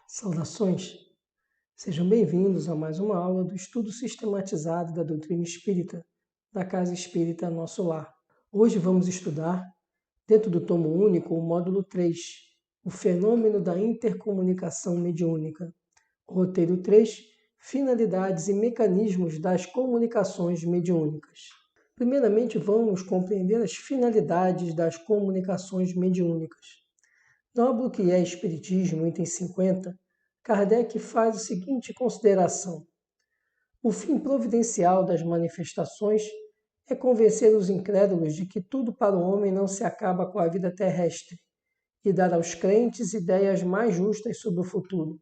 Saudações! Sejam bem-vindos a mais uma aula do estudo sistematizado da doutrina espírita, da Casa Espírita Nosso Lar. Hoje vamos estudar, dentro do tomo único, o módulo 3, o fenômeno da intercomunicação mediúnica. Roteiro 3, finalidades e mecanismos das comunicações mediúnicas. Primeiramente, vamos compreender as finalidades das comunicações mediúnicas. No obra que é Espiritismo, item 50, Kardec faz a seguinte consideração: o fim providencial das manifestações é convencer os incrédulos de que tudo para o homem não se acaba com a vida terrestre e dar aos crentes ideias mais justas sobre o futuro.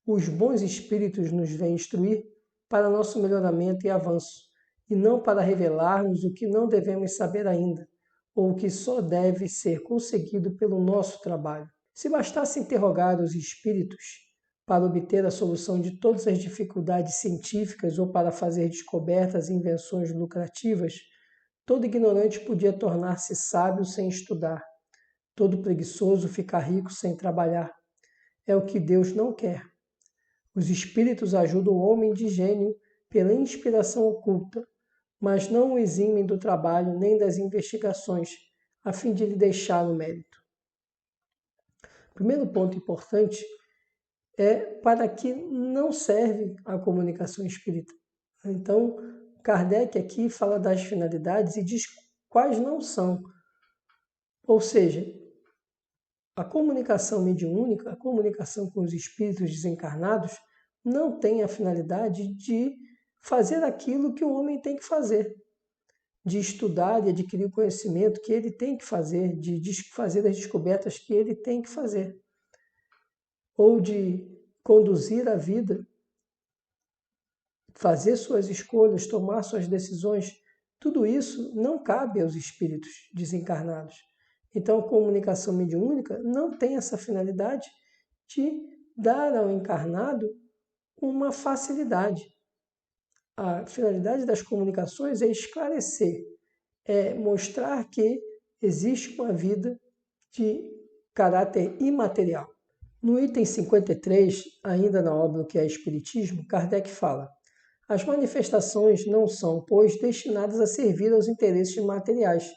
Os bons espíritos nos vêm instruir para nosso melhoramento e avanço, e não para revelar-nos o que não devemos saber ainda, ou o que só deve ser conseguido pelo nosso trabalho. Se bastasse interrogar os espíritos para obter a solução de todas as dificuldades científicas ou para fazer descobertas e invenções lucrativas, todo ignorante podia tornar-se sábio sem estudar, todo preguiçoso ficar rico sem trabalhar. É o que Deus não quer. Os espíritos ajudam o homem de gênio pela inspiração oculta, mas não o eximem do trabalho nem das investigações, a fim de lhe deixar o mérito. O primeiro ponto importante é para que não serve a comunicação espírita. Então, Kardec aqui fala das finalidades e diz quais não são. Ou seja, a comunicação mediúnica, a comunicação com os espíritos desencarnados, não tem a finalidade de fazer aquilo que o homem tem que fazer, de estudar e adquirir o conhecimento que ele tem que fazer, de fazer as descobertas que ele tem que fazer, ou de conduzir a vida, fazer suas escolhas, tomar suas decisões. Tudo isso não cabe aos espíritos desencarnados. Então, a comunicação mediúnica não tem essa finalidade de dar ao encarnado uma facilidade. A finalidade das comunicações é esclarecer, é mostrar que existe uma vida de caráter imaterial. No item 53, ainda na obra que é Espiritismo, Kardec fala: as manifestações não são, pois, destinadas a servir aos interesses materiais.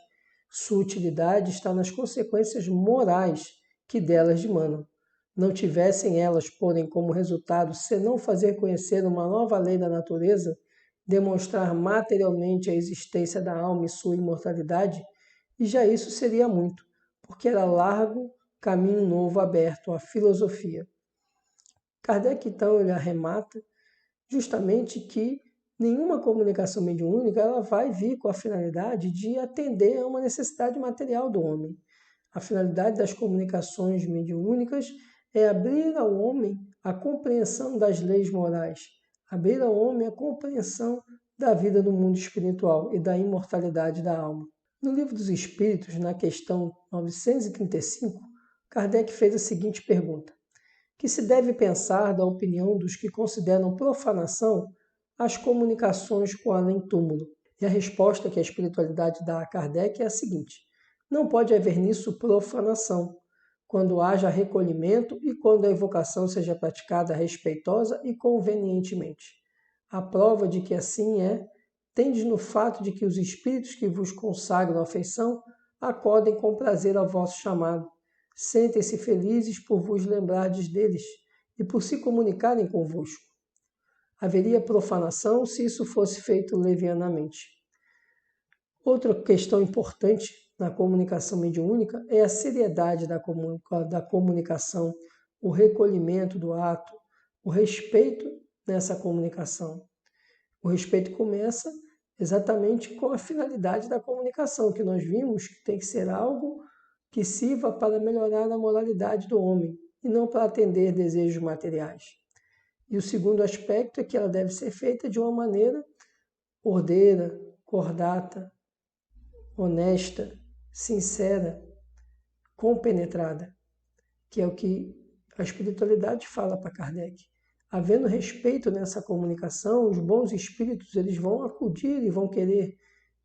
Sua utilidade está nas consequências morais que delas dimanam. Não tivessem elas, porém, como resultado, senão fazer conhecer uma nova lei da natureza, demonstrar materialmente a existência da alma e sua imortalidade, e já isso seria muito, porque era largo caminho novo aberto à filosofia. Kardec, então, ele arremata justamente que nenhuma comunicação mediúnica ela vai vir com a finalidade de atender a uma necessidade material do homem. A finalidade das comunicações mediúnicas é abrir ao homem a compreensão das leis morais, abrir ao homem a compreensão da vida no mundo espiritual e da imortalidade da alma. No Livro dos Espíritos, na questão 935, Kardec fez a seguinte pergunta: que se deve pensar da opinião dos que consideram profanação as comunicações com o além-túmulo? E a resposta que a espiritualidade dá a Kardec é a seguinte: não pode haver nisso profanação, quando haja recolhimento e quando a evocação seja praticada respeitosa e convenientemente. A prova de que assim é, tendes no fato de que os espíritos que vos consagram afeição acodem com prazer ao vosso chamado. Sentem-se felizes por vos lembrardes deles e por se comunicarem convosco. Haveria profanação se isso fosse feito levianamente. Outra questão importante na comunicação mediúnica é a seriedade da comunicação, o recolhimento do ato, o respeito nessa comunicação. O respeito começa exatamente com a finalidade da comunicação, que nós vimos que tem que ser algo que sirva para melhorar a moralidade do homem e não para atender desejos materiais. E o segundo aspecto é que ela deve ser feita de uma maneira ordeira, cordata, honesta, sincera, compenetrada, que é o que a espiritualidade fala para Kardec. Havendo respeito nessa comunicação, os bons espíritos eles vão acudir e vão querer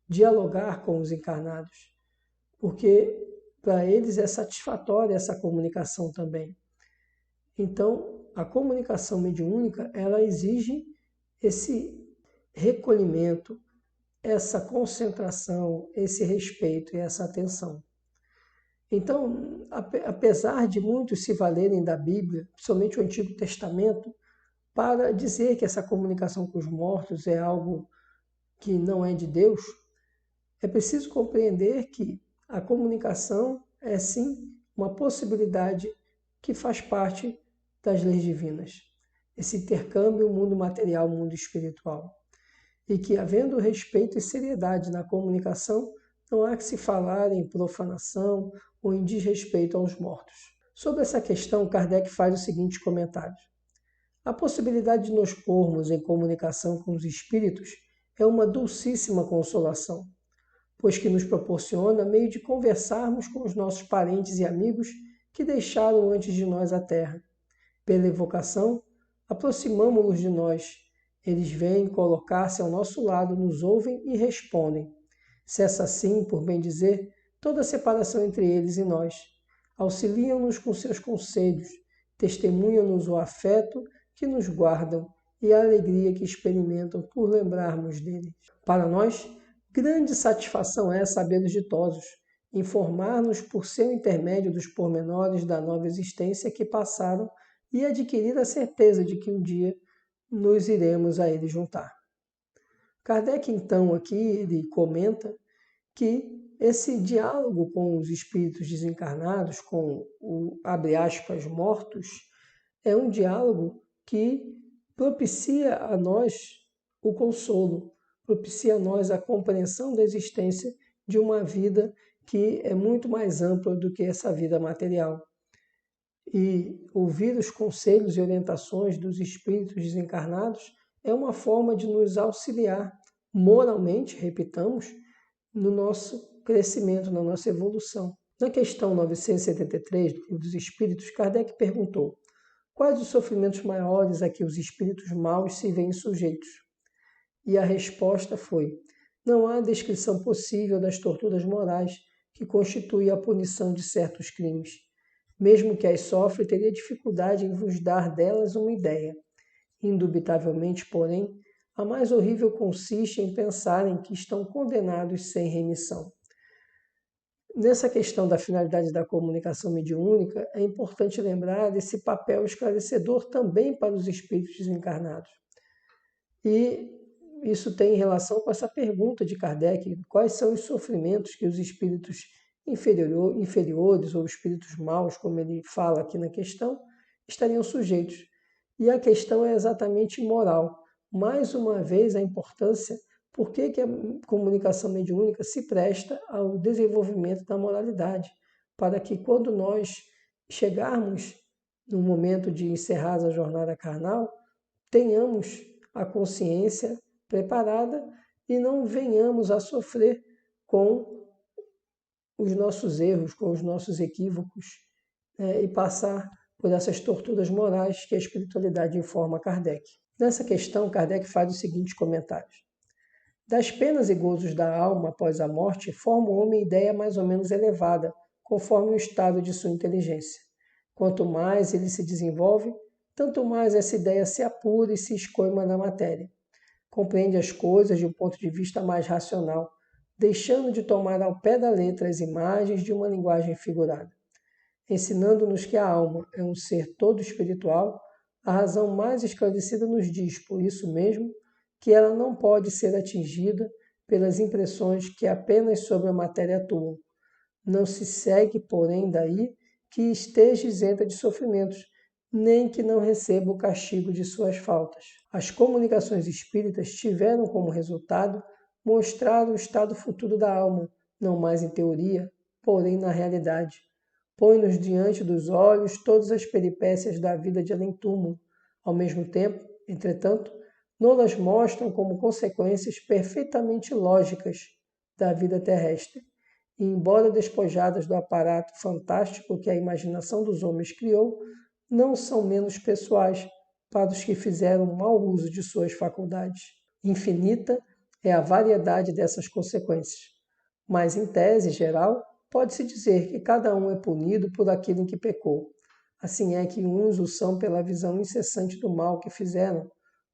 dialogar com os encarnados, porque para eles é satisfatória essa comunicação também. Então, a comunicação mediúnica, ela exige esse recolhimento, essa concentração, esse respeito e essa atenção. Então, apesar de muitos se valerem da Bíblia, principalmente o Antigo Testamento, para dizer que essa comunicação com os mortos é algo que não é de Deus, é preciso compreender que a comunicação é sim uma possibilidade que faz parte das leis divinas. Esse intercâmbio mundo material, mundo espiritual. E que, havendo respeito e seriedade na comunicação, não há que se falar em profanação ou em desrespeito aos mortos. Sobre essa questão, Kardec faz os seguintes comentários. A possibilidade de nos pormos em comunicação com os espíritos é uma dulcíssima consolação, pois que nos proporciona meio de conversarmos com os nossos parentes e amigos que deixaram antes de nós a terra. Pela evocação, aproximamo-los de nós. Eles vêm colocar-se ao nosso lado, nos ouvem e respondem. Cessa assim, por bem dizer, toda a separação entre eles e nós. Auxiliam-nos com seus conselhos, testemunham-nos o afeto que nos guardam e a alegria que experimentam por lembrarmos deles. Para nós, grande satisfação é sabê-los ditosos, informar-nos por seu intermédio dos pormenores da nova existência que passaram e adquirir a certeza de que um dia nos iremos a ele juntar. Kardec, então, aqui ele comenta que esse diálogo com os espíritos desencarnados, com o, abre aspas, mortos, é um diálogo que propicia a nós o consolo, propicia a nós a compreensão da existência de uma vida que é muito mais ampla do que essa vida material. E ouvir os conselhos e orientações dos espíritos desencarnados é uma forma de nos auxiliar moralmente, repitamos, no nosso crescimento, na nossa evolução. Na questão 973 do Livro dos Espíritos, Kardec perguntou: quais os sofrimentos maiores a que os espíritos maus se veem sujeitos? E a resposta foi: não há descrição possível das torturas morais que constituem a punição de certos crimes. Mesmo que as sofre, teria dificuldade em vos dar delas uma ideia. Indubitavelmente, porém, a mais horrível consiste em pensarem que estão condenados sem remissão. Nessa questão da finalidade da comunicação mediúnica, é importante lembrar desse papel esclarecedor também para os espíritos desencarnados. E isso tem relação com essa pergunta de Kardec: quais são os sofrimentos que os espíritos inferiores ou espíritos maus, como ele fala aqui na questão, estariam sujeitos. E a questão é exatamente moral. Mais uma vez, a importância, por que a comunicação mediúnica se presta ao desenvolvimento da moralidade, para que quando nós chegarmos no momento de encerrar a jornada carnal, tenhamos a consciência preparada e não venhamos a sofrer com os nossos erros, com os nossos equívocos, e passar por essas torturas morais que a espiritualidade informa Kardec. Nessa questão, Kardec faz os seguintes comentários. Das penas e gozos da alma após a morte, forma o homem ideia mais ou menos elevada, conforme o estado de sua inteligência. Quanto mais ele se desenvolve, tanto mais essa ideia se apura e se escoima na matéria. Compreende as coisas de um ponto de vista mais racional, deixando de tomar ao pé da letra as imagens de uma linguagem figurada. Ensinando-nos que a alma é um ser todo espiritual, a razão mais esclarecida nos diz, por isso mesmo, que ela não pode ser atingida pelas impressões que apenas sobre a matéria atuam. Não se segue, porém, daí que esteja isenta de sofrimentos, nem que não receba o castigo de suas faltas. As comunicações espíritas tiveram como resultado mostrar o estado futuro da alma, não mais em teoria, porém na realidade. Põe-nos diante dos olhos todas as peripécias da vida de além-túmulo. Ao mesmo tempo, entretanto, nos-las mostram como consequências perfeitamente lógicas da vida terrestre. E, embora despojadas do aparato fantástico que a imaginação dos homens criou, não são menos pessoais para os que fizeram mau uso de suas faculdades. Infinita é a variedade dessas consequências. Mas, em tese geral, pode-se dizer que cada um é punido por aquilo em que pecou. Assim é que uns o são pela visão incessante do mal que fizeram,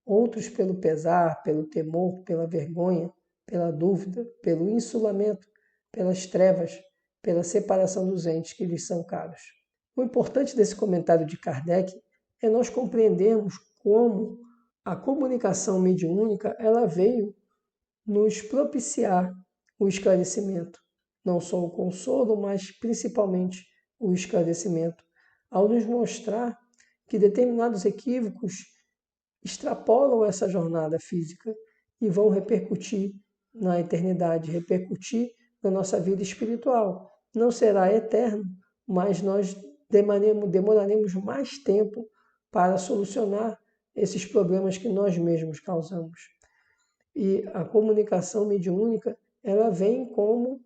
outros pelo pesar, pelo temor, pela vergonha, pela dúvida, pelo insulamento, pelas trevas, pela separação dos entes que lhes são caros. O importante desse comentário de Kardec é nós compreendermos como a comunicação mediúnica ela veio nos propiciar o esclarecimento, não só o consolo, mas principalmente o esclarecimento, ao nos mostrar que determinados equívocos extrapolam essa jornada física e vão repercutir na eternidade, repercutir na nossa vida espiritual. Não será eterno, mas nós demoraremos mais tempo para solucionar esses problemas que nós mesmos causamos. E a comunicação mediúnica, ela vem como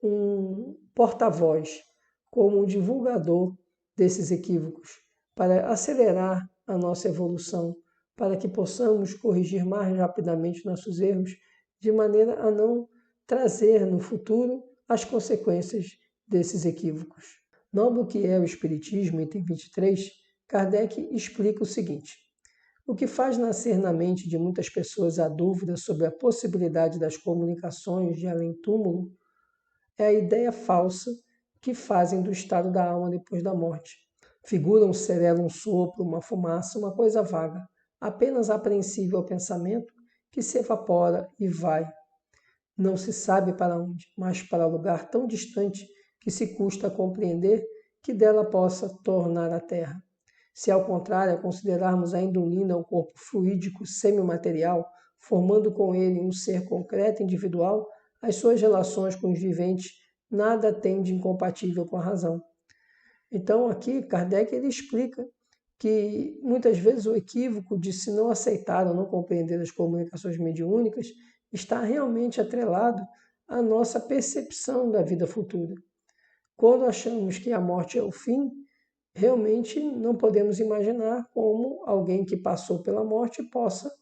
um porta-voz, como um divulgador desses equívocos, para acelerar a nossa evolução, para que possamos corrigir mais rapidamente nossos erros, de maneira a não trazer no futuro as consequências desses equívocos. No obra que é o Espiritismo, item 23, Kardec explica o seguinte: o que faz nascer na mente de muitas pessoas a dúvida sobre a possibilidade das comunicações de além-túmulo é a ideia falsa que fazem do estado da alma depois da morte. Figuram um sereno, um sopro, uma fumaça, uma coisa vaga, apenas apreensível ao pensamento, que se evapora e vai. Não se sabe para onde, mas para lugar tão distante que se custa a compreender que dela possa tornar a terra. Se, ao contrário, considerarmos a indolina o corpo fluídico semimaterial, formando com ele um ser concreto e individual, as suas relações com os viventes nada têm de incompatível com a razão. Então, aqui, Kardec ele explica que muitas vezes o equívoco de se não aceitar ou não compreender as comunicações mediúnicas está realmente atrelado à nossa percepção da vida futura. Quando achamos que a morte é o fim, realmente não podemos imaginar como alguém que passou pela morte possa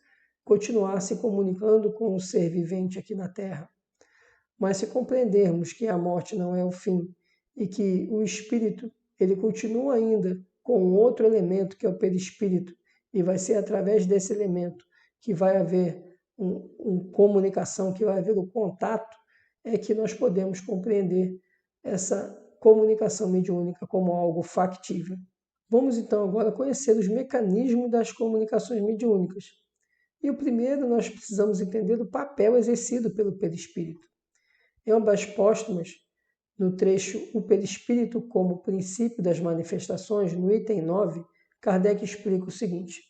continuar se comunicando com um ser vivente aqui na Terra. Mas se compreendermos que a morte não é o fim e que o espírito ele continua ainda com um outro elemento que é o perispírito, e vai ser através desse elemento que vai haver comunicação, que vai haver o contato, é que nós podemos compreender essa comunicação mediúnica como algo factível. Vamos então agora conhecer os mecanismos das comunicações mediúnicas. E o primeiro, nós precisamos entender o papel exercido pelo perispírito. Em ambas póstumas, no trecho O Perispírito como princípio das manifestações, no item 9, Kardec explica o seguinte: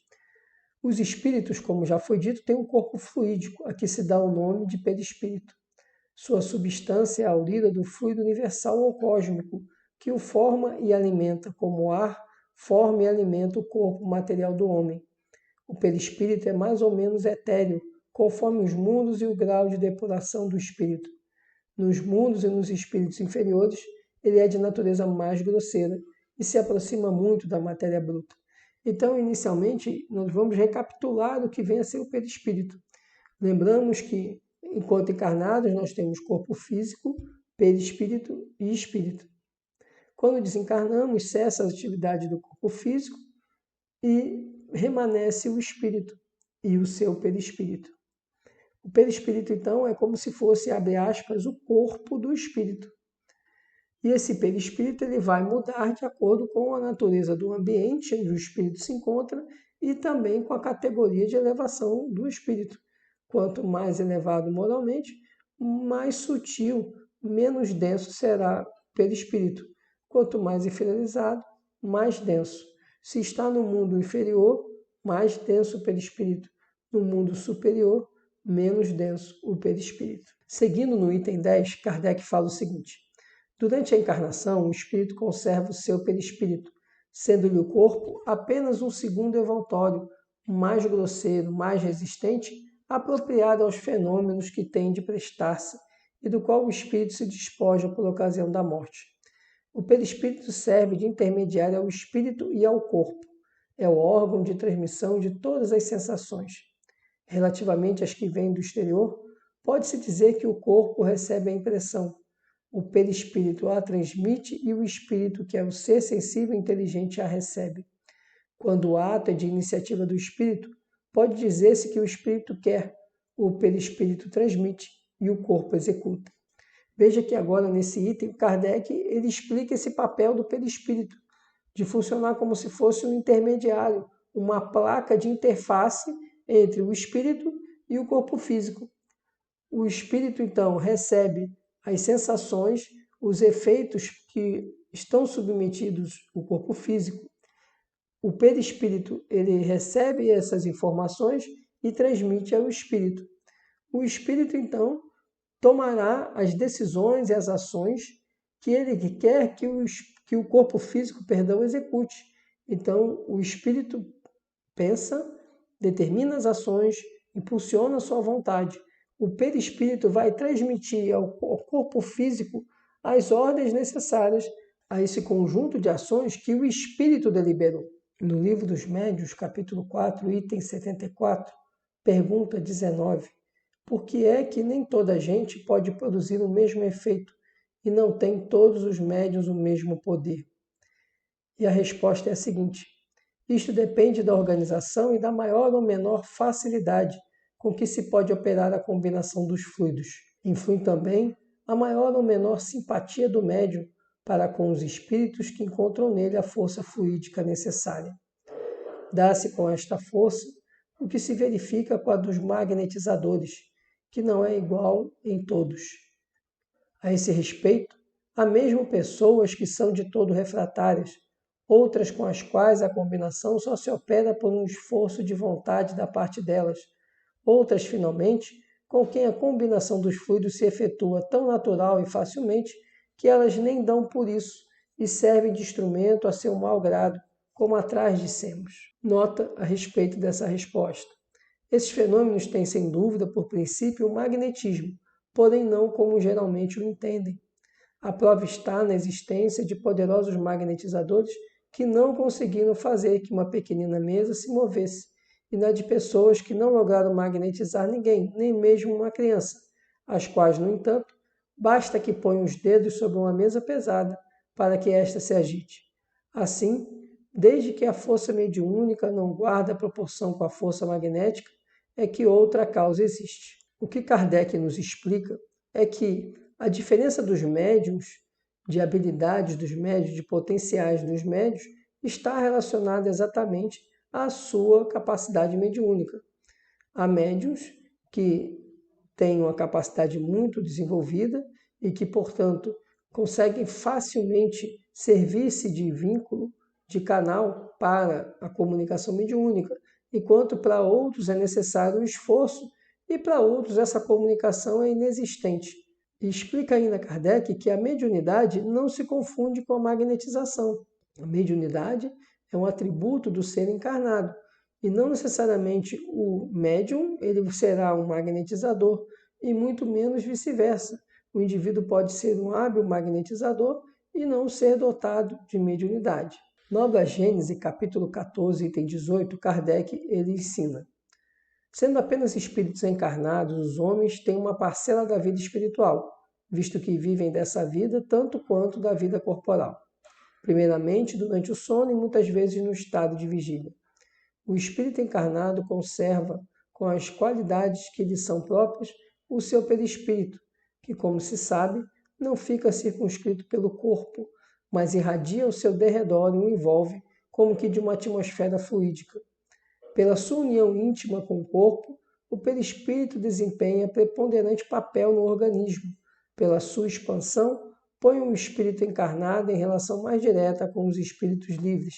os espíritos, como já foi dito, têm um corpo fluídico, a que se dá o nome de perispírito. Sua substância é aurida do fluido universal ou cósmico, que o forma e alimenta, como o ar forma e alimenta o corpo material do homem. O perispírito é mais ou menos etéreo, conforme os mundos e o grau de depuração do espírito. Nos mundos e nos espíritos inferiores, ele é de natureza mais grosseira e se aproxima muito da matéria bruta. Então, inicialmente, nós vamos recapitular o que vem a ser o perispírito. Lembramos que, enquanto encarnados, nós temos corpo físico, perispírito e espírito. Quando desencarnamos, cessa a atividade do corpo físico e remanesce o espírito e o seu perispírito. O perispírito, então, é como se fosse, abre aspas, o corpo do espírito. E esse perispírito ele vai mudar de acordo com a natureza do ambiente onde o espírito se encontra e também com a categoria de elevação do espírito. Quanto mais elevado moralmente, mais sutil, menos denso será o perispírito. Quanto mais inferiorizado, mais denso. Se está no mundo inferior, mais denso o perispírito. No mundo superior, menos denso o perispírito. Seguindo no item 10, Kardec fala o seguinte: durante a encarnação, o espírito conserva o seu perispírito, sendo-lhe o corpo apenas um segundo evoltório, mais grosseiro, mais resistente, apropriado aos fenômenos que tem de prestar-se e do qual o espírito se despoja por ocasião da morte. O perispírito serve de intermediário ao espírito e ao corpo. É o órgão de transmissão de todas as sensações. Relativamente às que vêm do exterior, pode-se dizer que o corpo recebe a impressão, o perispírito a transmite e o espírito, que é o ser sensível e inteligente, a recebe. Quando o ato é de iniciativa do espírito, pode dizer-se que o espírito quer, o perispírito transmite e o corpo executa. Veja que agora, nesse item, Kardec ele explica esse papel do perispírito, de funcionar como se fosse um intermediário, uma placa de interface entre o espírito e o corpo físico. O espírito, então, recebe as sensações, os efeitos que estão submetidos ao corpo físico. O perispírito ele recebe essas informações e transmite ao espírito. O espírito, então, tomará as decisões e as ações que ele quer que o corpo físico, execute. Então, o espírito pensa, determina as ações, impulsiona a sua vontade. O perispírito vai transmitir ao corpo físico as ordens necessárias a esse conjunto de ações que o espírito deliberou. No Livro dos Médiuns, capítulo 4, item 74, pergunta 19. Por que é que nem toda gente pode produzir o mesmo efeito e não tem todos os médiuns o mesmo poder? E a resposta é a seguinte: isto depende da organização e da maior ou menor facilidade com que se pode operar a combinação dos fluidos. Influi também a maior ou menor simpatia do médium para com os espíritos que encontram nele a força fluídica necessária. Dá-se com esta força o que se verifica com a dos magnetizadores, que não é igual em todos. A esse respeito, há mesmo pessoas que são de todo refratárias, outras com as quais a combinação só se opera por um esforço de vontade da parte delas, outras, finalmente, com quem a combinação dos fluidos se efetua tão natural e facilmente que elas nem dão por isso e servem de instrumento a seu mau grado, como atrás dissemos. Nota a respeito dessa resposta. Esses fenômenos têm, sem dúvida, por princípio, o magnetismo, porém não como geralmente o entendem. A prova está na existência de poderosos magnetizadores que não conseguiram fazer que uma pequenina mesa se movesse, e na de pessoas que não lograram magnetizar ninguém, nem mesmo uma criança, as quais, no entanto, basta que ponham os dedos sobre uma mesa pesada para que esta se agite. Assim, desde que a força mediúnica não guarda proporção com a força magnética, é que outra causa existe. O que Kardec nos explica é que a diferença dos médiuns, de habilidades dos médiuns, de potenciais dos médiuns, está relacionada exatamente à sua capacidade mediúnica. Há médiuns que têm uma capacidade muito desenvolvida e que, portanto, conseguem facilmente servir-se de vínculo, de canal para a comunicação mediúnica, enquanto para outros é necessário um esforço e para outros essa comunicação é inexistente. E explica ainda Kardec que a mediunidade não se confunde com a magnetização. A mediunidade é um atributo do ser encarnado e não necessariamente o médium ele será um magnetizador e muito menos vice-versa. O indivíduo pode ser um hábil magnetizador e não ser dotado de mediunidade. Nova Gênese, capítulo 14, item 18, Kardec ele ensina: sendo apenas espíritos encarnados, os homens têm uma parcela da vida espiritual, visto que vivem dessa vida tanto quanto da vida corporal. Primeiramente, durante o sono e muitas vezes no estado de vigília. O espírito encarnado conserva, com as qualidades que lhe são próprias, o seu perispírito, que, como se sabe, não fica circunscrito pelo corpo, mas irradia o seu derredor e o envolve como que de uma atmosfera fluídica. Pela sua união íntima com o corpo, o perispírito desempenha preponderante papel no organismo. Pela sua expansão, põe o espírito encarnado em relação mais direta com os espíritos livres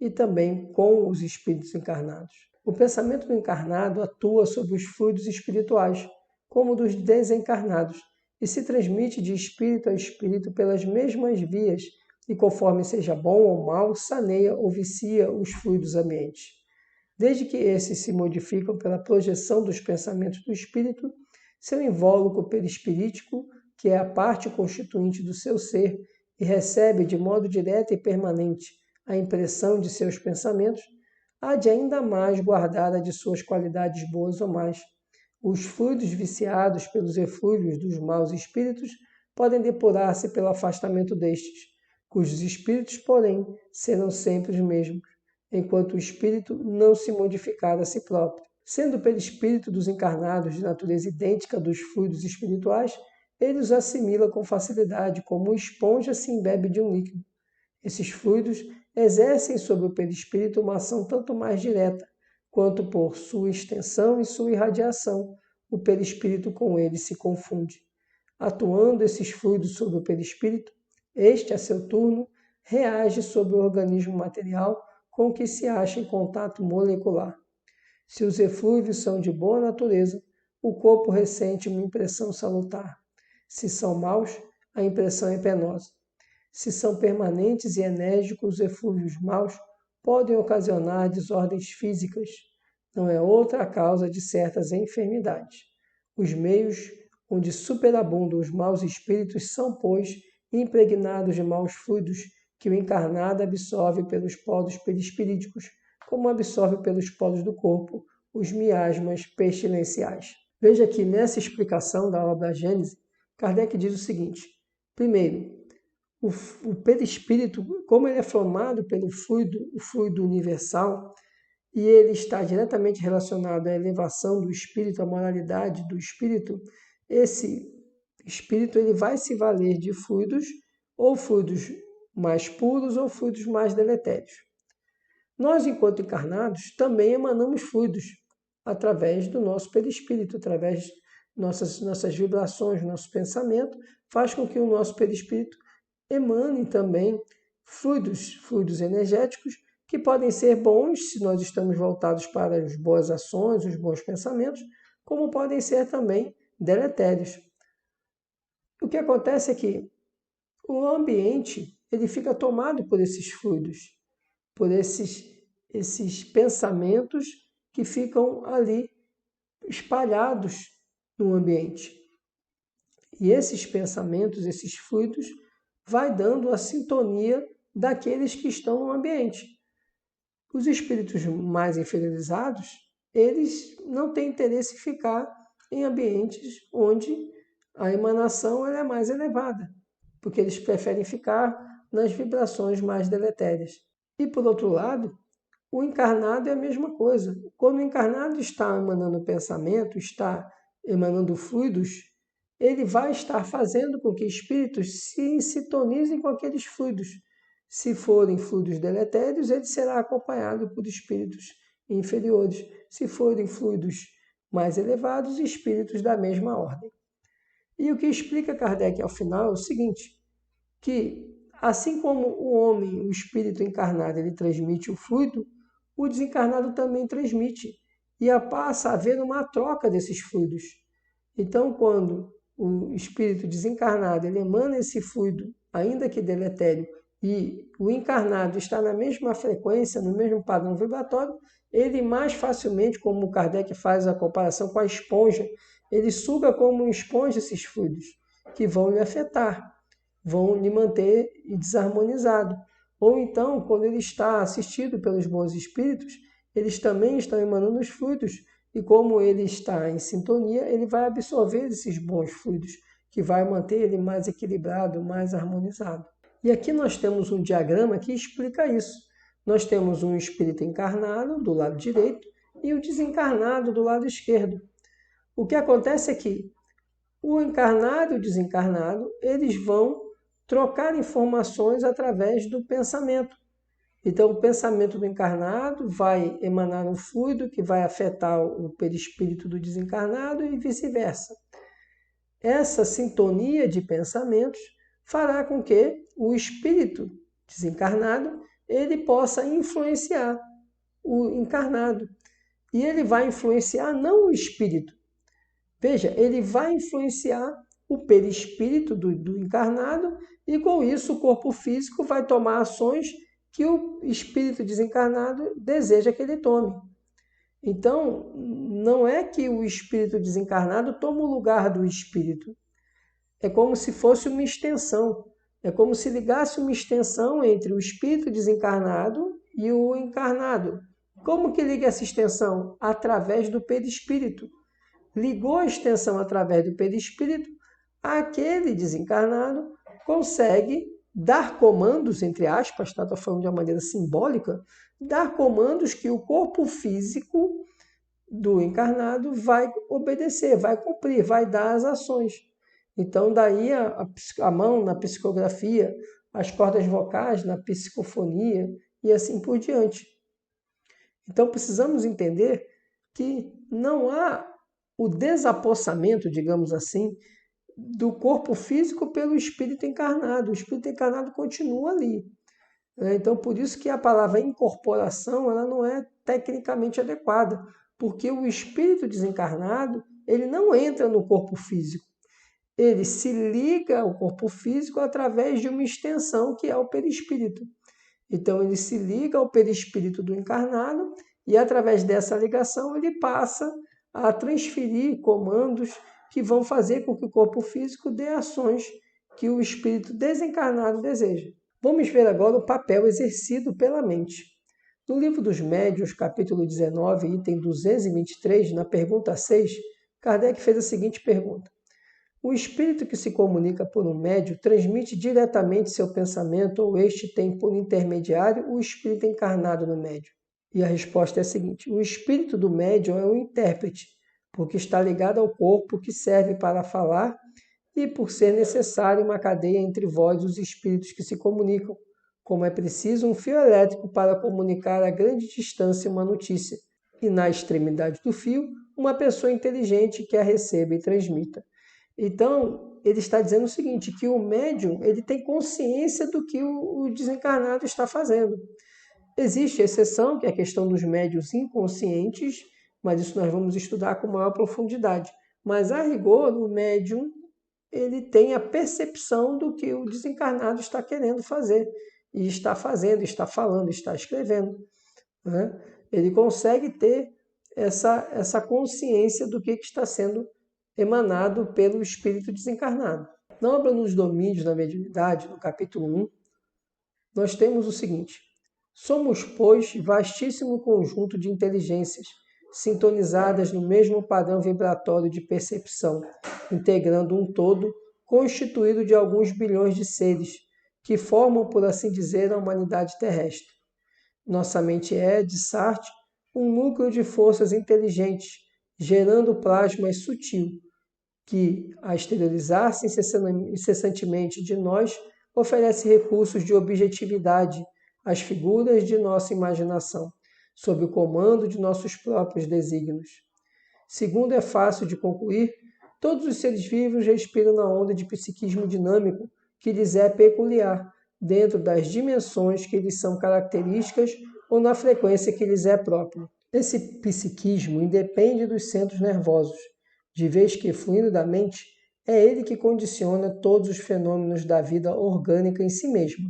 e também com os espíritos encarnados. O pensamento do encarnado atua sobre os fluidos espirituais, como dos desencarnados, e se transmite de espírito a espírito pelas mesmas vias e, conforme seja bom ou mal, saneia ou vicia os fluidos ambientes. Desde que esses se modificam pela projeção dos pensamentos do espírito, seu invólucro perispirítico, que é a parte constituinte do seu ser e recebe de modo direto e permanente a impressão de seus pensamentos, há de ainda mais guardar a de suas qualidades boas ou más. Os fluidos viciados pelos eflúvios dos maus espíritos podem depurar-se pelo afastamento destes, cujos espíritos, porém, serão sempre os mesmos, enquanto o espírito não se modificar a si próprio. Sendo o perispírito dos encarnados de natureza idêntica dos fluidos espirituais, ele os assimila com facilidade, como uma esponja se embebe de um líquido. Esses fluidos exercem sobre o perispírito uma ação tanto mais direta, quanto por sua extensão e sua irradiação, o perispírito com ele se confunde. Atuando esses fluidos sobre o perispírito, este, a seu turno, reage sobre o organismo material com que se acha em contato molecular. Se os eflúvios são de boa natureza, o corpo ressente uma impressão salutar. Se são maus, a impressão é penosa. Se são permanentes e enérgicos, os eflúvios maus podem ocasionar desordens físicas. Não é outra a causa de certas enfermidades. Os meios onde superabundam os maus espíritos são, pois, impregnados de maus fluidos que o encarnado absorve pelos poros perispiríticos, como absorve pelos poros do corpo os miasmas pestilenciais. Veja que nessa explicação da obra Gênese, Kardec diz o seguinte: primeiro, o perispírito, como ele é formado pelo fluido, o fluido universal, e ele está diretamente relacionado à elevação do espírito, à moralidade do espírito, esse espírito ele vai se valer de fluidos, ou fluidos mais puros ou fluidos mais deletérios. Nós, enquanto encarnados, também emanamos fluidos através do nosso perispírito, através de nossas vibrações, nosso pensamento, faz com que o nosso perispírito emane também fluidos energéticos que podem ser bons se nós estamos voltados para as boas ações, os bons pensamentos, como podem ser também deletérios. O que acontece é que o ambiente ele fica tomado por esses fluidos, por esses pensamentos que ficam ali espalhados no ambiente. E esses pensamentos, esses fluidos, vai dando a sintonia daqueles que estão no ambiente. Os espíritos mais inferiorizados, eles não têm interesse em ficar em ambientes onde a emanação ela é mais elevada, porque eles preferem ficar nas vibrações mais deletérias. E, por outro lado, o encarnado é a mesma coisa. Quando o encarnado está emanando pensamento, está emanando fluidos, ele vai estar fazendo com que espíritos se sintonizem com aqueles fluidos. Se forem fluidos deletérios, ele será acompanhado por espíritos inferiores. Se forem fluidos mais elevados, espíritos da mesma ordem. E o que explica Kardec ao final é o seguinte, que assim como o homem, o espírito encarnado, ele transmite o fluido, o desencarnado também transmite. E passa a haver uma troca desses fluidos. Então, quando o espírito desencarnado ele emana esse fluido, ainda que deletério, e o encarnado está na mesma frequência, no mesmo padrão vibratório, ele mais facilmente, como Kardec faz a comparação com a esponja, ele suga como uma esponja esses fluidos, que vão lhe afetar, vão lhe manter desarmonizado. Ou então, quando ele está assistido pelos bons espíritos, eles também estão emanando os fluidos, e como ele está em sintonia, ele vai absorver esses bons fluidos, que vai manter ele mais equilibrado, mais harmonizado. E aqui nós temos um diagrama que explica isso. Nós temos um espírito encarnado do lado direito e o desencarnado do lado esquerdo. O que acontece é que o encarnado e o desencarnado, eles vão trocar informações através do pensamento. Então, o pensamento do encarnado vai emanar um fluido que vai afetar o perispírito do desencarnado e vice-versa. Essa sintonia de pensamentos fará com que o espírito desencarnado ele possa influenciar o encarnado. E ele vai influenciar não o espírito. Veja, ele vai influenciar o perispírito do encarnado e, com isso, o corpo físico vai tomar ações que o espírito desencarnado deseja que ele tome. Então, não é que o espírito desencarnado toma o lugar do espírito. É como se fosse uma extensão. É como se ligasse uma extensão entre o espírito desencarnado e o encarnado. Como que liga essa extensão? Através do perispírito. Ligou a extensão através do perispírito, aquele desencarnado consegue dar comandos, entre aspas, estou falando de uma maneira simbólica, dar comandos que o corpo físico do encarnado vai obedecer, vai cumprir, vai dar as ações. Então, daí a mão na psicografia, as cordas vocais na psicofonia e assim por diante. Então, precisamos entender que não há o desapossamento, digamos assim, do corpo físico pelo espírito encarnado. O espírito encarnado continua ali. Então, por isso que a palavra incorporação ela não é tecnicamente adequada, porque o espírito desencarnado ele não entra no corpo físico. Ele se liga ao corpo físico através de uma extensão que é o perispírito. Então, ele se liga ao perispírito do encarnado e, através dessa ligação, ele passa a transferir comandos que vão fazer com que o corpo físico dê ações que o espírito desencarnado deseja. Vamos ver agora o papel exercido pela mente. No Livro dos Médiuns, capítulo 19, item 223, na pergunta 6, Kardec fez a seguinte pergunta. O espírito que se comunica por um médium transmite diretamente seu pensamento ou este tem por intermediário o espírito encarnado no médium? E a resposta é a seguinte: o espírito do médium é um intérprete, porque está ligado ao corpo que serve para falar e por ser necessário uma cadeia entre vós e os espíritos que se comunicam, como é preciso um fio elétrico para comunicar a grande distância uma notícia, e na extremidade do fio, uma pessoa inteligente que a receba e transmita. Então, ele está dizendo o seguinte, que o médium ele tem consciência do que o desencarnado está fazendo. Existe exceção, que é a questão dos médiuns inconscientes, mas isso nós vamos estudar com maior profundidade. Mas, a rigor, o médium ele tem a percepção do que o desencarnado está querendo fazer. E está fazendo, está falando, está escrevendo. Né? Ele consegue ter essa consciência do que está sendo emanado pelo espírito desencarnado. Na obra Nos Domínios da Mediunidade, no capítulo 1, nós temos o seguinte: somos, pois, vastíssimo conjunto de inteligências, sintonizadas no mesmo padrão vibratório de percepção, integrando um todo constituído de alguns bilhões de seres, que formam, por assim dizer, a humanidade terrestre. Nossa mente é, de Sartre, um núcleo de forças inteligentes, gerando plasma sutil, que, a exteriorizar-se incessantemente de nós, oferece recursos de objetividade às figuras de nossa imaginação, sob o comando de nossos próprios desígnios. Segundo é fácil de concluir, todos os seres vivos respiram na onda de psiquismo dinâmico que lhes é peculiar, dentro das dimensões que lhes são características ou na frequência que lhes é própria. Esse psiquismo independe dos centros nervosos, de vez que, fluindo da mente, é ele que condiciona todos os fenômenos da vida orgânica em si mesma.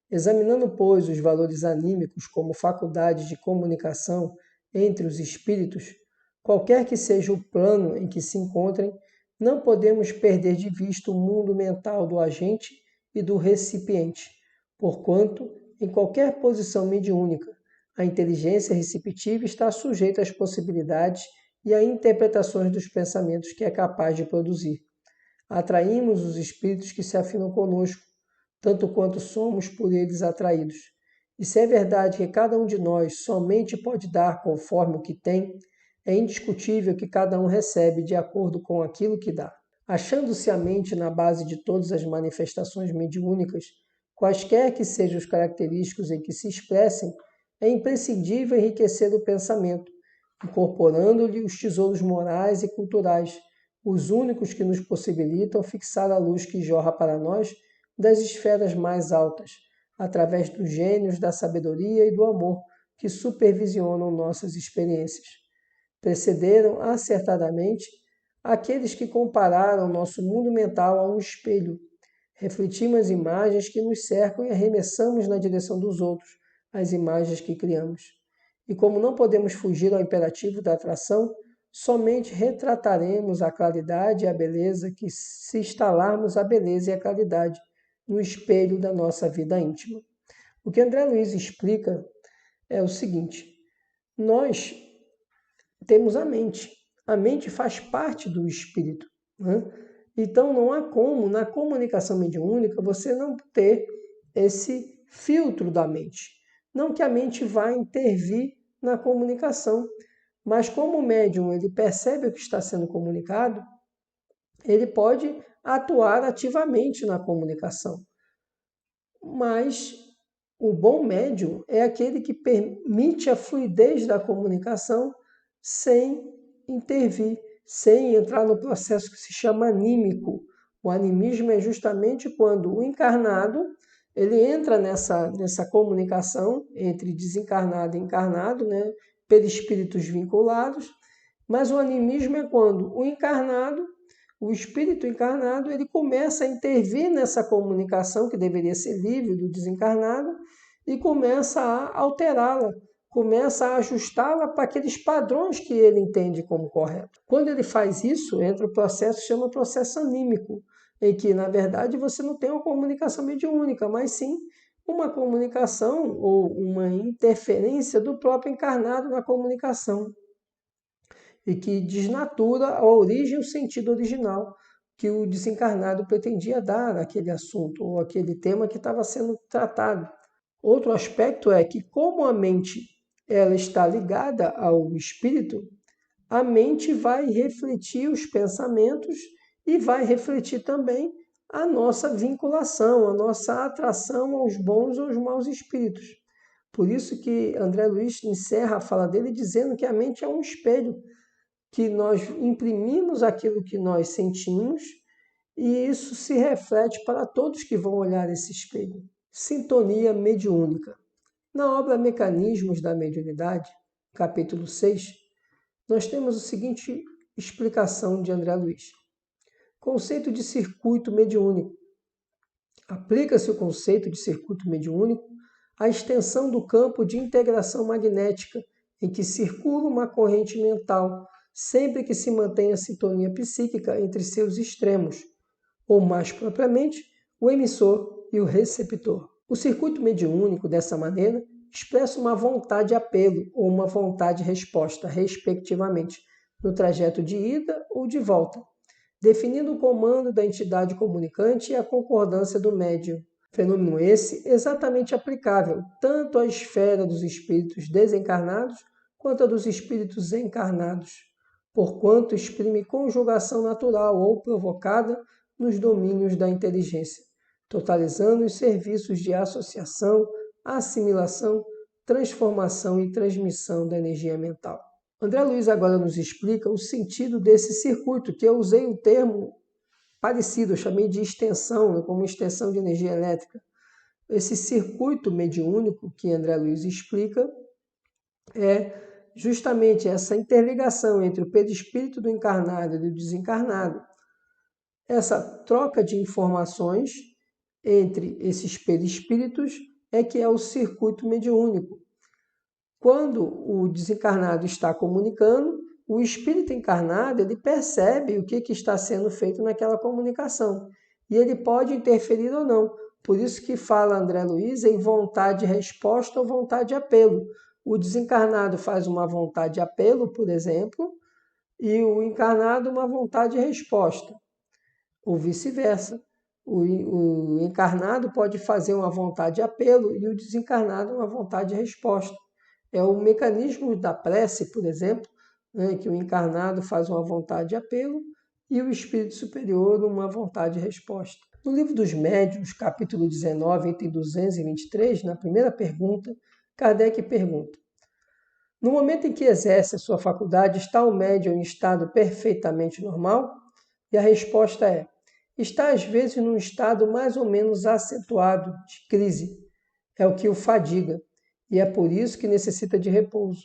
Examinando, pois, os valores anímicos como faculdade de comunicação entre os espíritos, qualquer que seja o plano em que se encontrem, não podemos perder de vista o mundo mental do agente e do recipiente, porquanto, em qualquer posição mediúnica, a inteligência receptiva está sujeita às possibilidades e a interpretações dos pensamentos que é capaz de produzir. Atraímos os espíritos que se afinam conosco, tanto quanto somos por eles atraídos. E se é verdade que cada um de nós somente pode dar conforme o que tem, é indiscutível que cada um recebe de acordo com aquilo que dá. Achando-se a mente na base de todas as manifestações mediúnicas, quaisquer que sejam os característicos em que se expressem, é imprescindível enriquecer o pensamento, incorporando-lhe os tesouros morais e culturais, os únicos que nos possibilitam fixar a luz que jorra para nós das esferas mais altas, através dos gênios da sabedoria e do amor que supervisionam nossas experiências. Precederam acertadamente aqueles que compararam nosso mundo mental a um espelho. Refletimos as imagens que nos cercam e arremessamos na direção dos outros as imagens que criamos. E como não podemos fugir ao imperativo da atração, somente retrataremos a claridade e a beleza que se instalarmos a beleza e a claridade no espelho da nossa vida íntima. O que André Luiz explica é o seguinte: nós temos a mente. A mente faz parte do espírito, né? Então não há como, na comunicação mediúnica, você não ter esse filtro da mente. Não que a mente vá intervir na comunicação, mas como o médium ele percebe o que está sendo comunicado, ele pode atuar ativamente na comunicação. Mas o bom médium é aquele que permite a fluidez da comunicação sem intervir, sem entrar no processo que se chama anímico. O animismo é justamente quando o encarnado ele entra nessa comunicação entre desencarnado e encarnado, né, perispíritos vinculados, mas o animismo é quando o espírito encarnado, ele começa a intervir nessa comunicação que deveria ser livre do desencarnado e começa a alterá-la, começa a ajustá-la para aqueles padrões que ele entende como correto. Quando ele faz isso, entra o processo que chama processo anímico, em que, na verdade, você não tem uma comunicação mediúnica, mas sim uma comunicação ou uma interferência do próprio encarnado na comunicação e que desnatura a origem e o sentido original que o desencarnado pretendia dar àquele assunto ou aquele tema que estava sendo tratado. Outro aspecto é que, como a mente ela está ligada ao espírito, a mente vai refletir os pensamentos e vai refletir também a nossa vinculação, a nossa atração aos bons ou aos maus espíritos. Por isso que André Luiz encerra a fala dele dizendo que a mente é um espelho, que nós imprimimos aquilo que nós sentimos e isso se reflete para todos que vão olhar esse espelho. Sintonia mediúnica. Na obra Mecanismos da Mediunidade, capítulo 6, nós temos a seguinte explicação de André Luiz. Conceito de circuito mediúnico. Aplica-se o conceito de circuito mediúnico à extensão do campo de integração magnética em que circula uma corrente mental, sempre que se mantenha a sintonia psíquica entre seus extremos, ou mais propriamente, o emissor e o receptor. O circuito mediúnico, dessa maneira, expressa uma vontade-apelo ou uma vontade-resposta, respectivamente, no trajeto de ida ou de volta, definindo o comando da entidade comunicante e a concordância do médium. Fenômeno esse exatamente aplicável tanto à esfera dos espíritos desencarnados quanto à dos espíritos encarnados, porquanto exprime conjugação natural ou provocada nos domínios da inteligência, totalizando os serviços de associação, assimilação, transformação e transmissão da energia mental. André Luiz agora nos explica o sentido desse circuito, que eu usei o termo parecido, eu chamei de extensão, como extensão de energia elétrica. Esse circuito mediúnico que André Luiz explica é justamente essa interligação entre o perispírito do encarnado e do desencarnado. Essa troca de informações entre esses perispíritos é que é o circuito mediúnico. Quando o desencarnado está comunicando, o espírito encarnado ele percebe o que está sendo feito naquela comunicação e ele pode interferir ou não. Por isso que fala André Luiz em vontade-resposta ou vontade-apelo. O desencarnado faz uma vontade-apelo, por exemplo, e o encarnado uma vontade-resposta, ou vice-versa. O encarnado pode fazer uma vontade-apelo e o desencarnado uma vontade-resposta. É o mecanismo da prece, por exemplo, né, que o encarnado faz uma vontade de apelo e o espírito superior uma vontade de resposta. No livro dos Médiuns, capítulo 19, item 223, na primeira pergunta, Kardec pergunta: no momento em que exerce a sua faculdade, está o médium em estado perfeitamente normal? E a resposta é: está às vezes num estado mais ou menos acentuado de crise. É o que o fadiga. E é por isso que necessita de repouso.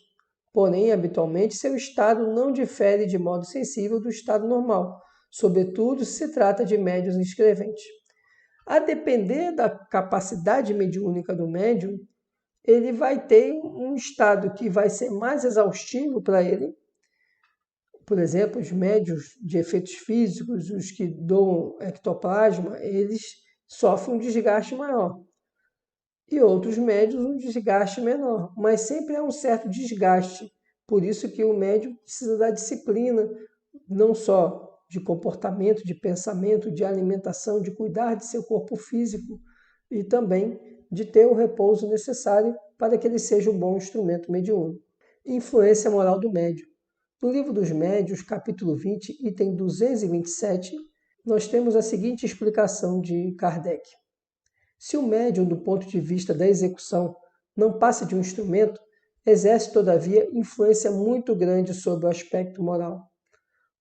Porém, habitualmente, seu estado não difere de modo sensível do estado normal, sobretudo se trata de médiuns inscreventes. A depender da capacidade mediúnica do médium, ele vai ter um estado que vai ser mais exaustivo para ele. Por exemplo, os médiuns de efeitos físicos, os que doam ectoplasma, eles sofrem um desgaste maior. E outros médios um desgaste menor, mas sempre há um certo desgaste. Por isso que o médium precisa da disciplina, não só de comportamento, de pensamento, de alimentação, de cuidar de seu corpo físico e também de ter o repouso necessário para que ele seja um bom instrumento mediúnico. Influência moral do médium. No Livro dos Médiuns, capítulo 20, item 227, nós temos a seguinte explicação de Kardec. Se o médium, do ponto de vista da execução, não passa de um instrumento, exerce, todavia, influência muito grande sobre o aspecto moral,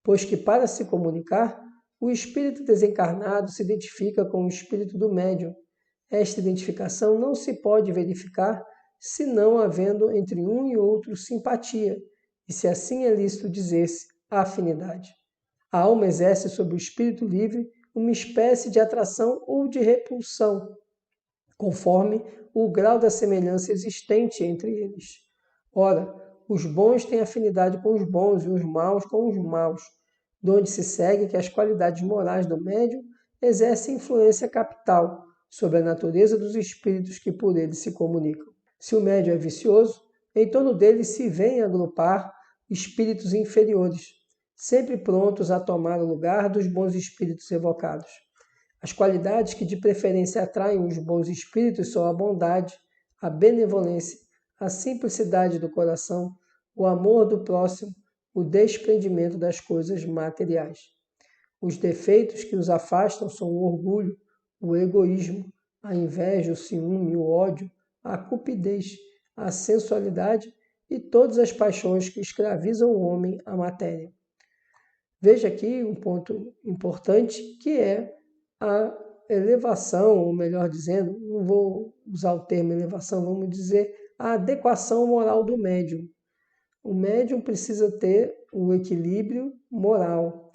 pois que, para se comunicar, o espírito desencarnado se identifica com o espírito do médium. Esta identificação não se pode verificar se não havendo entre um e outro simpatia, e se assim é lícito dizer-se afinidade. A alma exerce sobre o espírito livre uma espécie de atração ou de repulsão, conforme o grau da semelhança existente entre eles. Ora, os bons têm afinidade com os bons e os maus com os maus, de onde se segue que as qualidades morais do médium exercem influência capital sobre a natureza dos espíritos que por ele se comunicam. Se o médium é vicioso, em torno dele se vêm agrupar espíritos inferiores, sempre prontos a tomar o lugar dos bons espíritos evocados. As qualidades que de preferência atraem os bons espíritos são a bondade, a benevolência, a simplicidade do coração, o amor do próximo, o desprendimento das coisas materiais. Os defeitos que os afastam são o orgulho, o egoísmo, a inveja, o ciúme, o ódio, a cupidez, a sensualidade e todas as paixões que escravizam o homem à matéria. Veja aqui um ponto importante, que é a elevação, ou melhor dizendo, não vou usar o termo elevação, vamos dizer a adequação moral do médium. O médium precisa ter o equilíbrio moral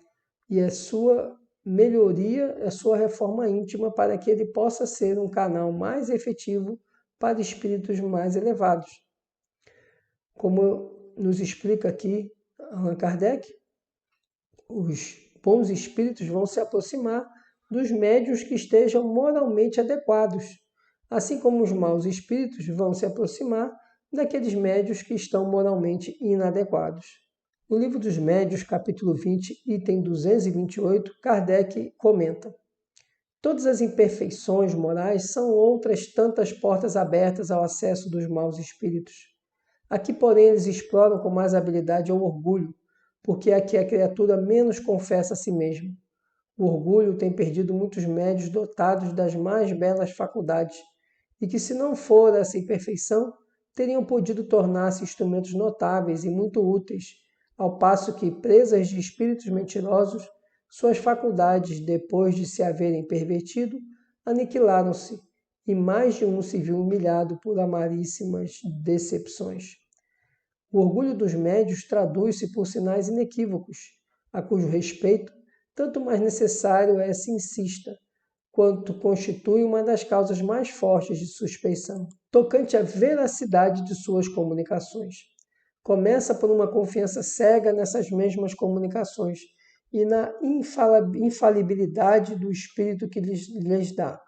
e a sua melhoria, a sua reforma íntima para que ele possa ser um canal mais efetivo para espíritos mais elevados. Como nos explica aqui Allan Kardec, os bons espíritos vão se aproximar dos médiuns que estejam moralmente adequados, assim como os maus espíritos vão se aproximar daqueles médiuns que estão moralmente inadequados. No Livro dos Médiuns, capítulo 20, item 228, Kardec comenta: todas as imperfeições morais são outras tantas portas abertas ao acesso dos maus espíritos. Aqui, porém, eles exploram com mais habilidade o orgulho, porque aqui a criatura menos confessa a si mesma. O orgulho tem perdido muitos médiuns dotados das mais belas faculdades, e que, se não for essa imperfeição, teriam podido tornar-se instrumentos notáveis e muito úteis, ao passo que, presas de espíritos mentirosos, suas faculdades, depois de se haverem pervertido, aniquilaram-se, e mais de um se viu humilhado por amaríssimas decepções. O orgulho dos médiuns traduz-se por sinais inequívocos, a cujo respeito tanto mais necessário é se insista, quanto constitui uma das causas mais fortes de suspeição, tocante à veracidade de suas comunicações. Começa por uma confiança cega nessas mesmas comunicações e na infalibilidade do espírito que lhes dá.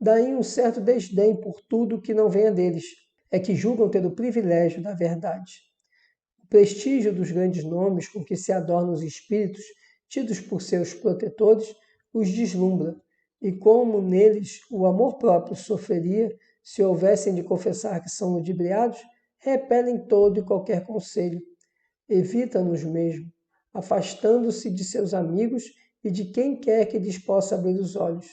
Daí um certo desdém por tudo que não venha deles, é que julgam ter o privilégio da verdade. O prestígio dos grandes nomes com que se adornam os espíritos, tidos por seus protetores, os deslumbra, e como neles o amor próprio sofreria se houvessem de confessar que são ludibriados, repelem todo e qualquer conselho, evitam-nos mesmo, afastando-se de seus amigos e de quem quer que lhes possa abrir os olhos.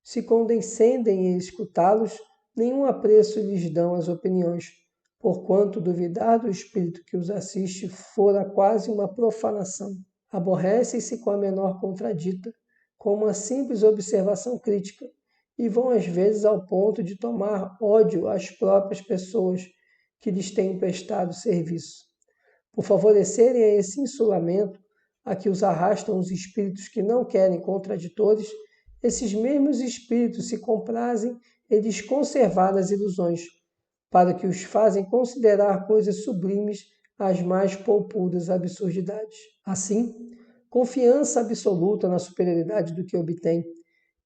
Se condescendem em escutá-los, nenhum apreço lhes dão as opiniões, porquanto duvidar do espírito que os assiste fora quase uma profanação. Aborrecem-se com a menor contradita, com uma simples observação crítica, e vão às vezes ao ponto de tomar ódio às próprias pessoas que lhes têm prestado serviço. Por favorecerem a esse insulamento a que os arrastam os espíritos que não querem contraditores, esses mesmos espíritos se comprazem em desconservar as ilusões, para que os fazem considerar coisas sublimes as mais polpudas absurdidades. Assim, confiança absoluta na superioridade do que obtém,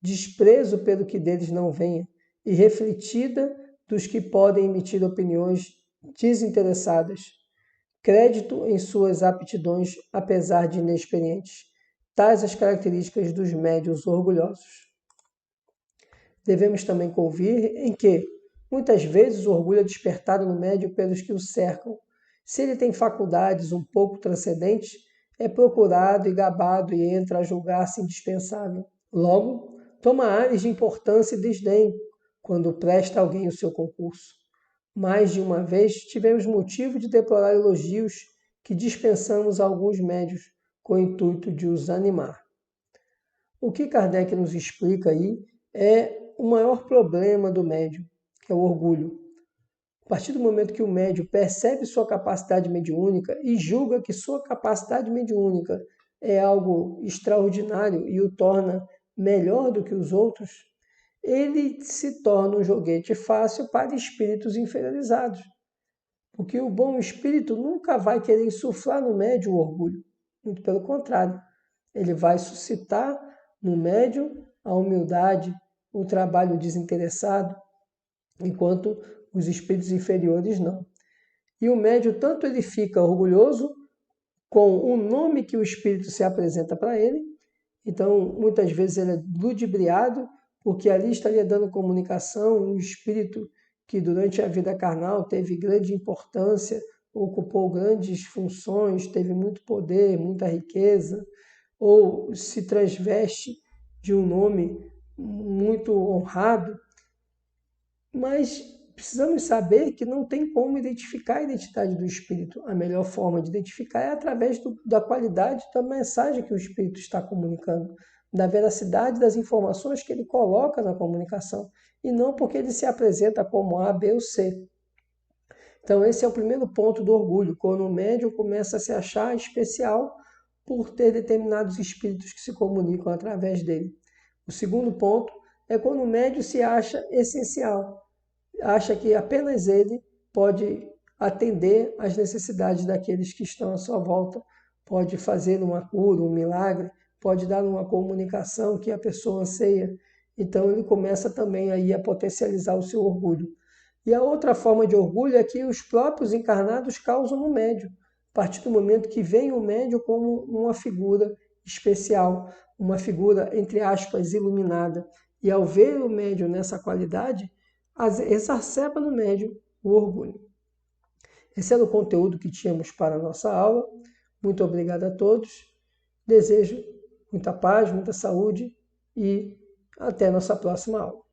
desprezo pelo que deles não venha, e refletida dos que podem emitir opiniões desinteressadas, crédito em suas aptidões, apesar de inexperientes, tais as características dos médiuns orgulhosos. Devemos também convir em que, muitas vezes, o orgulho é despertado no médium pelos que o cercam. Se ele tem faculdades um pouco transcendentes, é procurado e gabado e entra a julgar-se indispensável. Logo, toma ares de importância e desdém quando presta a alguém o seu concurso. Mais de uma vez tivemos motivo de deplorar elogios que dispensamos a alguns médiuns com o intuito de os animar. O que Kardec nos explica aí é o maior problema do médium, que é o orgulho. A partir do momento que o médium percebe sua capacidade mediúnica e julga que sua capacidade mediúnica é algo extraordinário e o torna melhor do que os outros, ele se torna um joguete fácil para espíritos inferiorizados. Porque o bom espírito nunca vai querer insuflar no médium o orgulho. Muito pelo contrário, ele vai suscitar no médium a humildade, o trabalho desinteressado, enquanto os espíritos inferiores não. E o médium, tanto ele fica orgulhoso com o nome que o espírito se apresenta para ele, então muitas vezes ele é ludibriado, porque ali estaria dando comunicação, um espírito que durante a vida carnal teve grande importância, ocupou grandes funções, teve muito poder, muita riqueza, ou se transveste de um nome muito honrado, mas precisamos saber que não tem como identificar a identidade do espírito. A melhor forma de identificar é através da qualidade da mensagem que o espírito está comunicando, da veracidade das informações que ele coloca na comunicação, e não porque ele se apresenta como A, B ou C. Então esse é o primeiro ponto do orgulho, quando o médium começa a se achar especial por ter determinados espíritos que se comunicam através dele. O segundo ponto é quando o médium se acha essencial, acha que apenas ele pode atender às necessidades daqueles que estão à sua volta, pode fazer uma cura, um milagre, pode dar uma comunicação que a pessoa anseia. Então ele começa também aí a potencializar o seu orgulho. E a outra forma de orgulho é que os próprios encarnados causam no médium, a partir do momento que vem o médium como uma figura especial, uma figura, entre aspas, iluminada. E ao ver o médium nessa qualidade, exacerba no médium o orgulho. Esse era o conteúdo que tínhamos para a nossa aula. Muito obrigado a todos. Desejo muita paz, muita saúde e até nossa próxima aula.